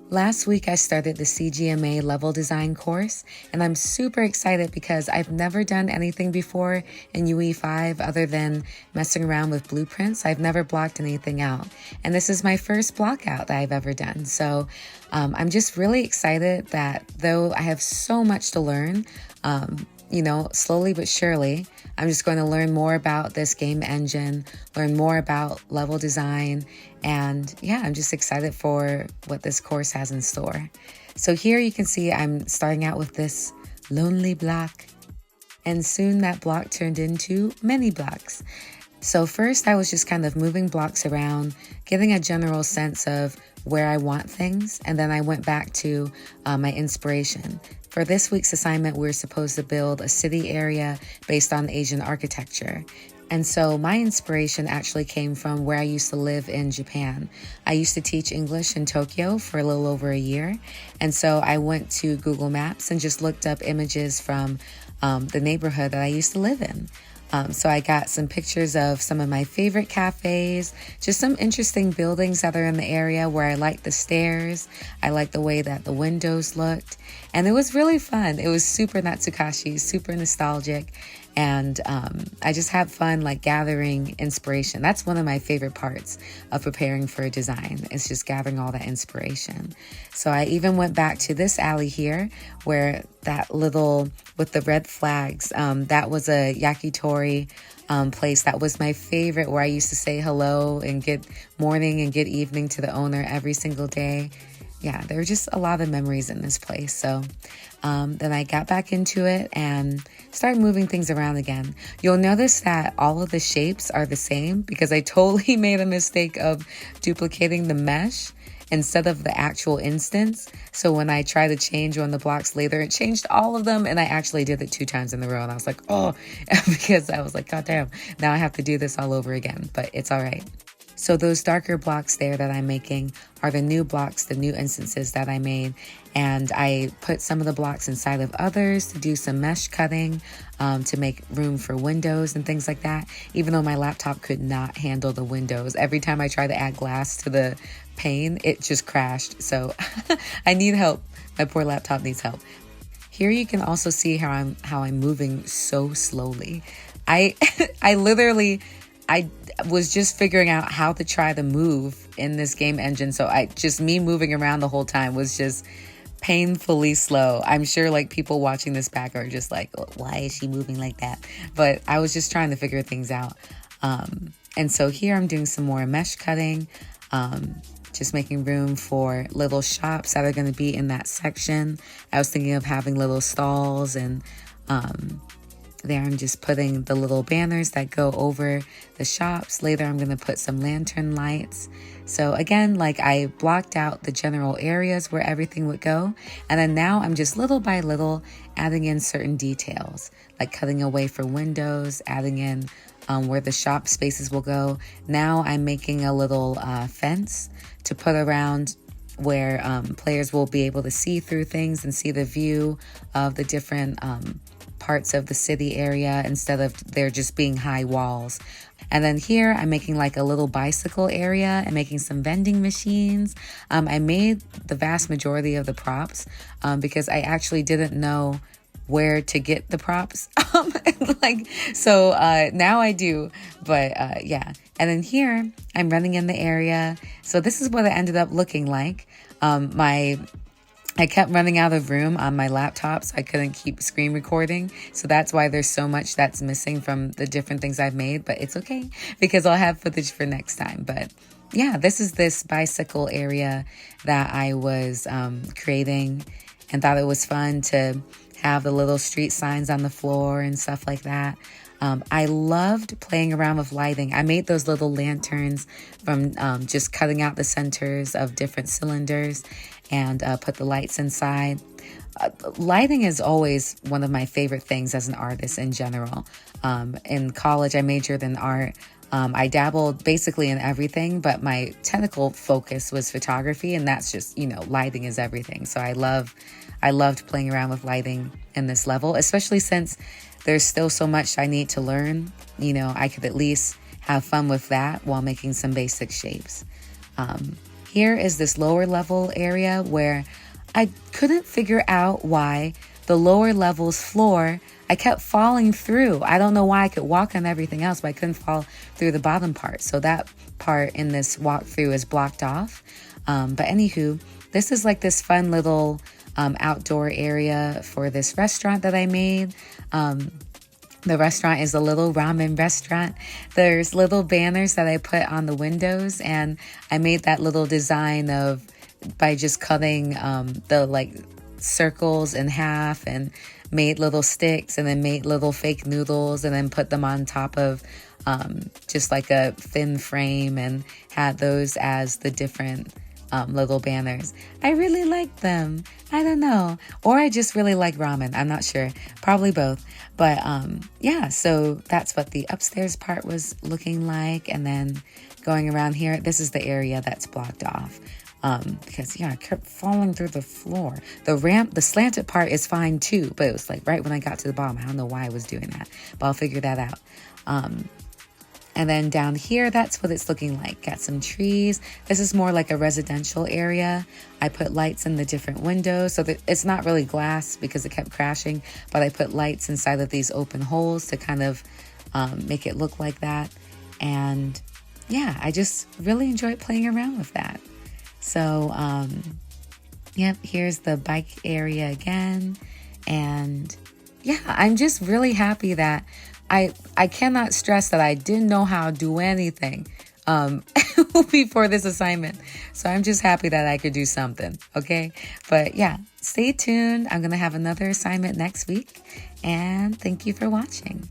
Last week, I started the CGMA Level Design Course, and I'm super excited because I've never done anything before in UE5 other than messing around with blueprints. I've never blocked anything out, and this is my first block out that I've ever done. So I'm just really excited that though I have so much to learn, slowly but surely, I'm just going to learn more about this game engine, learn more about level design, and yeah, I'm just excited for what this course has in store. So here you can see I'm starting out with this lonely block, and soon that block turned into many blocks. So first I was just kind of moving blocks around, getting a general sense of where I want things, and then I went back to my inspiration. For this week's assignment, we're supposed to build a city area based on Asian architecture. And so my inspiration actually came from where I used to live in Japan. I used to teach English in Tokyo for a little over a year. And so I went to Google Maps and just looked up images from the neighborhood that I used to live in. So I got some pictures of some of my favorite cafes, just some interesting buildings that are in the area where I like the stairs. I like the way that the windows looked. And it was really fun. It was super Natsukashi, super nostalgic. And I just had fun like gathering inspiration. That's one of my favorite parts of preparing for a design. It's just gathering all that inspiration. So I even went back to this alley here where that little with the red flags, that was a yakitori place that was my favorite, where I used to say hello and good morning and good evening to the owner every single day. Yeah, there were just a lot of memories in this place. So then I got back into it and started moving things around again. You'll notice that all of the shapes are the same because I totally made a mistake of duplicating the mesh instead of the actual instance. So when I tried to change one of the blocks later, it changed all of them, and I actually did it 2 times in a row. And I was like, oh, because I was like, God damn, now I have to do this all over again, but it's all right. So those darker blocks there that I'm making are the new blocks, the new instances that I made. And I put some of the blocks inside of others to do some mesh cutting, to make room for windows and things like that. Even though my laptop could not handle the windows. Every time I tried to add glass to the pane, it just crashed. So I need help. My poor laptop needs help. Here you can also see how I'm moving so slowly. I was just figuring out how to try to move in this game engine. So me moving around the whole time was just painfully slow. I'm sure like people watching this back are just like, why is she moving like that? But I was just trying to figure things out. And so here I'm doing some more mesh cutting, just making room for little shops that are going to be in that section. I was thinking of having little stalls, and there I'm just putting the little banners that go over the shops. Later I'm going to put some lantern lights. So again, like I blocked out the general areas where everything would go. And then now I'm just little by little adding in certain details, like cutting away for windows, adding in where the shop spaces will go. Now I'm making a little fence to put around where players will be able to see through things and see the view of the different parts of the city area instead of there just being high walls. And then here I'm making like a little bicycle area and making some vending machines. I made the vast majority of the props because I actually didn't know where to get the props. Now I do, but yeah. And then here I'm running in the area. So this is what it ended up looking like. I kept running out of room on my laptop, so I couldn't keep screen recording. So that's why there's so much that's missing from the different things I've made, but it's okay because I'll have footage for next time. But yeah, this is this bicycle area that I was creating, and thought it was fun to have the little street signs on the floor and stuff like that. I loved playing around with lighting. I made those little lanterns from just cutting out the centers of different cylinders and put the lights inside. Lighting is always one of my favorite things as an artist in general. In college, I majored in art. I dabbled basically in everything, but my technical focus was photography, and that's just, lighting is everything. So I loved playing around with lighting in this level, especially since there's still so much I need to learn. I could at least have fun with that while making some basic shapes. here is this lower level area where I couldn't figure out why the lower level's floor, I kept falling through. I don't know why. I could walk on everything else, but I couldn't fall through the bottom part. So that part in this walkthrough is blocked off. But anywho, this is like this fun little outdoor area for this restaurant that I made. The restaurant is a little ramen restaurant. There's little banners that I put on the windows, and I made that little design by just cutting the like circles in half and made little sticks, and then made little fake noodles and then put them on top of just like a thin frame, and had those as the different little banners. I really like them. I don't know. Or I just really like ramen. I'm not sure. Probably both. But yeah, so that's what the upstairs part was looking like. And then going around here, this is the area that's blocked off. Because yeah, I kept falling through the floor. The slanted part is fine too, but it was like right when I got to the bottom. I don't know why I was doing that, but I'll figure that out. And then down here, that's what it's looking like. Got some trees. This is more like a residential area. I put lights in the different windows so that it's not really glass because it kept crashing, but I put lights inside of these open holes to kind of make it look like that. And yeah, I just really enjoyed playing around with that. So, yep, here's the bike area again. And yeah, I'm just really happy that I cannot stress that I didn't know how to do anything before this assignment. So I'm just happy that I could do something, okay? But yeah, stay tuned. I'm going to have another assignment next week. And thank you for watching.